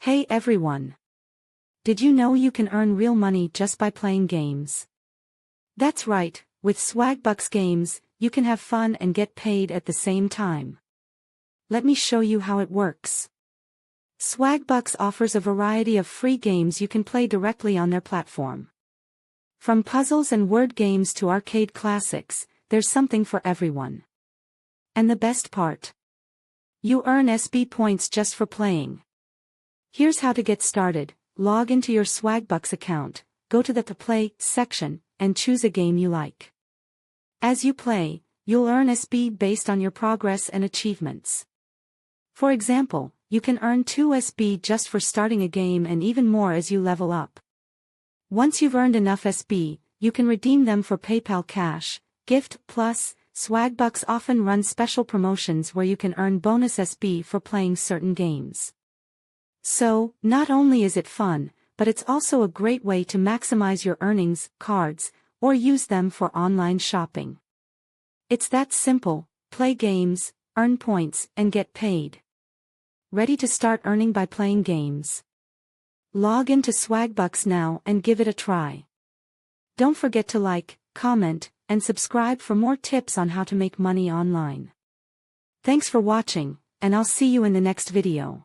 Hey everyone! Did you know you can earn real money just by playing games? That's right, with Swagbucks games, you can have fun and get paid at the same time. Let me show you how it works. Swagbucks offers a variety of free games you can play directly on their platform. From puzzles and word games to arcade classics, there's something for everyone. And the best part? You earn SB points just for playing. Here's how to get started. Log into your Swagbucks account, go to the Play section, and choose a game you like. As you play, you'll earn SB based on your progress and achievements. For example, you can earn 2 SB just for starting a game and even more as you level up. Once you've earned enough SB, you can redeem them for PayPal Cash, Gift Plus. Swagbucks often run special promotions where you can earn bonus SB for playing certain games. So, not only is it fun, but it's also a great way to maximize your earnings, cards, or use them for online shopping. It's that simple: play games, earn points, and get paid. Ready to start earning by playing games? Log into Swagbucks now and give it a try. Don't forget to like, comment, and subscribe for more tips on how to make money online. Thanks for watching, and I'll see you in the next video.